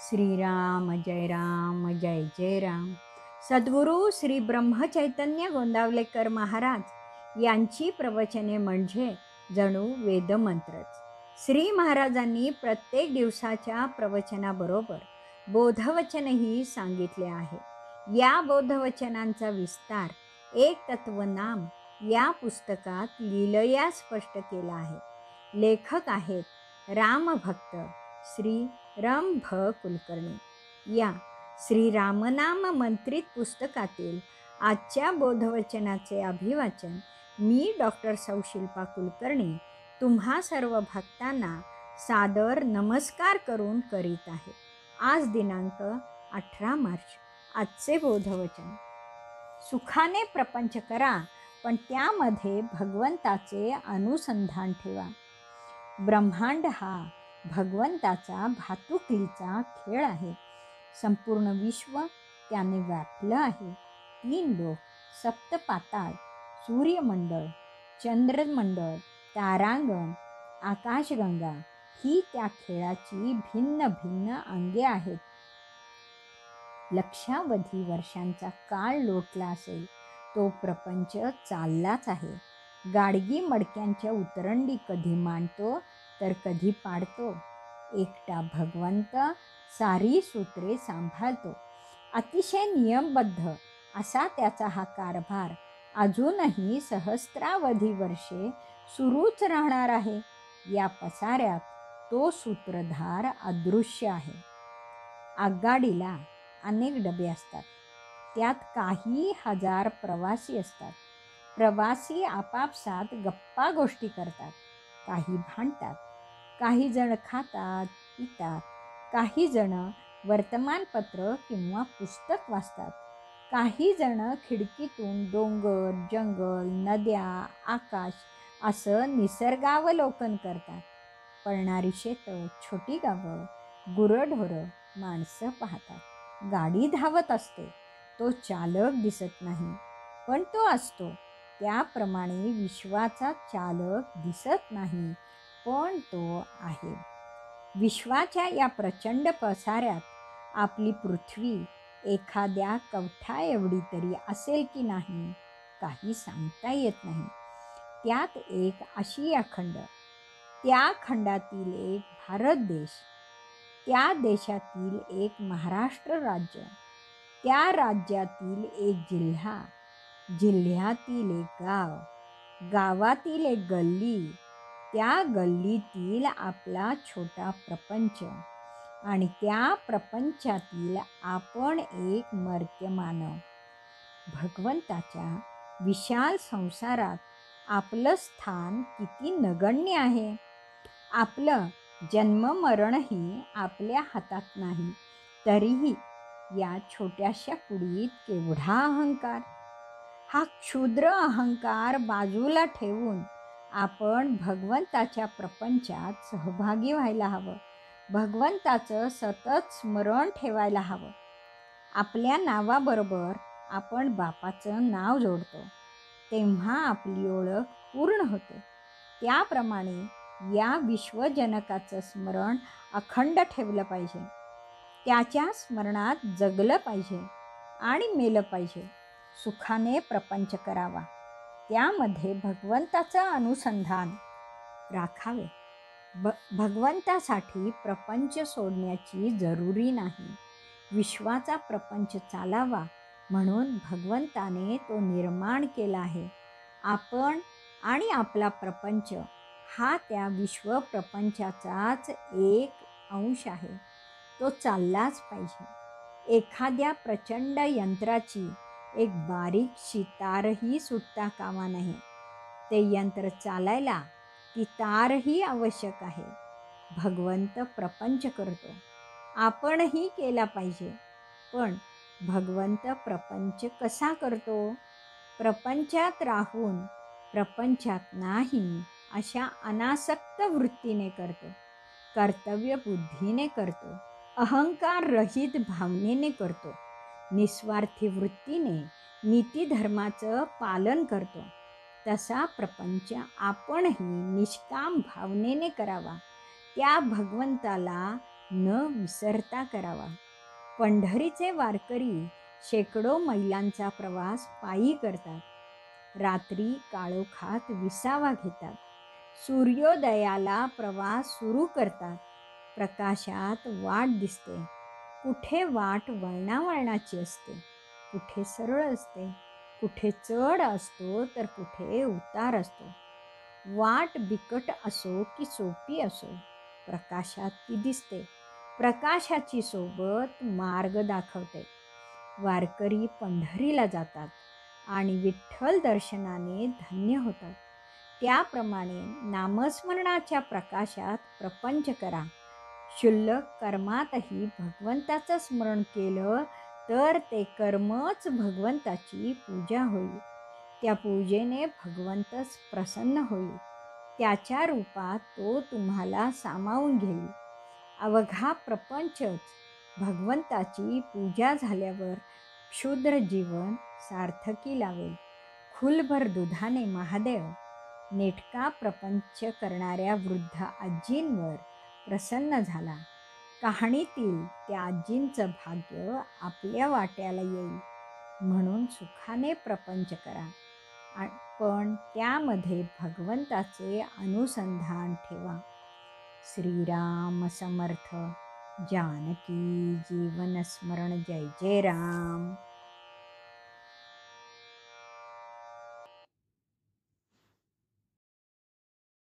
श्रीराम जय जय राम. सद्गुरू श्री ब्रह्मचैतन्य गोंदावलेकर महाराज यांची प्रवचने म्हणजे जणू वेदमंत्रच. श्री महाराजांनी प्रत्येक दिवसाच्या प्रवचनाबरोबर बोधवचनही सांगितले आहे. या बोधवचनांचा विस्तार एक तत्वनाम या पुस्तकात लीलया स्पष्ट केला आहे. लेखक आहेत रामभक्त श्री रम भ कुलकर्णी. या श्री रामनाम मंत्रित पुस्तकातील आजच्या बोधवचनाचे अभिवाचन मी डॉक्टर सौ शिल्पा कुलकर्णी तुम्हा सर्व भक्तांना सादर नमस्कार करून करीत आहे. आज दिनांक 18 मार्च. आजचे बोधवचन. सुखाने प्रपंच करा, पण त्यामध्ये भगवंताचे अनुसंधान ठेवा. ब्रह्मांड हा भगवंताचा भातुकलीचा खेळ आहे. संपूर्ण विश्व त्याने व्यापलं आहे. 3 लोक, सप्तपाताळ, सूर्यमंडळ, चंद्रमंडळ, तारांगण, आकाशगंगा ही त्या खेळाची भिन्न भिन्न अंगे आहेत. लक्षावधी वर्षांचा काळ लोटला असेल, तो प्रपंच चाललाच आहे. गाडगी मडक्यांच्या उतरंडी कधी मांडतो तर कधी पाडतो. एकटा भगवंत सारी सूत्रे सांभाळतो. अतिशय नियमबद्ध असा त्याचा हा कारभार अजूनही सहस्रावधी वर्षे सुरूच राहणार आहे. या पसाऱ्यात तो सूत्रधार अदृश्य आहे. आगगाडीला अनेक डबे असतात. त्यात काही हजार प्रवासी असतात. प्रवासी आपापसात गप्पा गोष्टी करतात. काही भांडतात. काही जण खातात पितात. काही जण वर्तमानपत्र किंवा पुस्तक वाचतात. काही जण खिडकीतून डोंगर, जंगल, नद्या, आकाश असं निसर्गावलोकन करतात. पळणारी शेतं, छोटी गावं, गुरंढोरं, माणसं पाहतात. गाडी धावत असते. तो चालक दिसत नाही, पण तो असतो. त्याप्रमाणे विश्वाचा चालक दिसत नाही, पण तो आहे. विश्वाच्या या प्रचंड पसाऱ्यात आपली पृथ्वी एखाद्या कवठा एवढी तरी असेल की नाही, काही सांगता येत नाही. त्यात एक आशिया खंड, त्या खंडातील एक भारत देश, त्या देशातील एक महाराष्ट्र राज्य, त्या राज्यातील एक जिल्हा, जिल्ह्यातील एक गाव, गावातील एक गल्ली, त्या गल्लीतील आपला छोटा प्रपंच आणि त्या प्रपंचातील आपण एक मर्त्य मानव. भगवंताच्या विशाल संसारात आपलं स्थान किती नगण्य आहे. आपलं जन्ममरणही आपल्या हातात नाही, तरीही या छोट्याशा कुडीत केवढा अहंकार. हा क्षुद्र अहंकार बाजूला ठेवून आपण भगवंताच्या प्रपंचात सहभागी व्हायला हवं. भगवंताचं सतत स्मरण ठेवायला हवं. आपल्या नावाबरोबर आपण बापाचं नाव जोडतो, तेव्हा आपली ओळख पूर्ण होते. त्याप्रमाणे या विश्वजनकाचं स्मरण अखंड ठेवलं पाहिजे. त्याच्या स्मरणात जगलं पाहिजे आणि मेलं पाहिजे. सुखाने प्रपंच करावा. त्यामध्ये भगवंताचं अनुसंधान राखावे. भगवंतासाठी प्रपंच सोडण्याची जरुरी नाही. विश्वाचा प्रपंच चालावा म्हणून भगवंताने तो निर्माण केला आहे. आपण आणि आपला प्रपंच हा त्या विश्वप्रपंचाचाच एक अंश आहे. तो चाललाच पाहिजे. एखाद्या प्रचंड यंत्राची एक बारीकशी तारही सुटता कामा नये. ते यंत्र चालायला ती तारही आवश्यक आहे. भगवंत प्रपंच करतो, आपणही केला पाहिजे. पण भगवंत प्रपंच कसा करतो? प्रपंचात राहून प्रपंचात नाही अशा अनासक्त वृत्तीने करतो. कर्तव्य बुद्धीने करतो. अहंकार रहित भावनेने करतो. निस्वार्थी वृत्तीने नीतिधर्माचं पालन करतो. तसा प्रपंच आपणही निष्काम भावनेने करावा. त्या भगवंताला न विसरता करावा. पंढरीचे वारकरी शेकडो मैलांचा प्रवास पायी करतात. रात्री काळोखात विसावा घेतात. सूर्योदयाला प्रवास सुरू करतात. प्रकाशात वाट दिसते. कुठे वाट वळणावळणाची असते, कुठे सरळ असते, कुठे चढ असतो तर कुठे उतार असतो. वाट बिकट असो की सोपी असो, प्रकाशात ती दिसते. प्रकाशाची सोबत मार्ग दाखवते. वारकरी पंढरीला जातात आणि विठ्ठल दर्शनाने धन्य होतात. त्याप्रमाणे नामस्मरणाच्या प्रकाशात प्रपंच करा. क्षुल्लक कर्मातही भगवंताचं स्मरण केलं तर ते कर्मच भगवंताची पूजा होईल. त्या पूजेने भगवंतच प्रसन्न होईल. त्याच्या रूपात तो तुम्हाला सामावून घेईल. अवघा प्रपंचच भगवंताची पूजा झाल्यावर क्षुद्र जीवन सार्थकी लावेल. खुलभर दुधाने महादेव नेटका प्रपंच करणाऱ्या वृद्ध आजींवर प्रसन्न झाला. कहाणीतील त्या आजींचं भाग्य आपल्या वाट्याला येईल. म्हणून सुखाने प्रपंच करा, पण त्यामध्ये भगवंताचे अनुसंधान ठेवा. श्रीराम समर्थ. जानकी जीवन स्मरण. जय जय राम.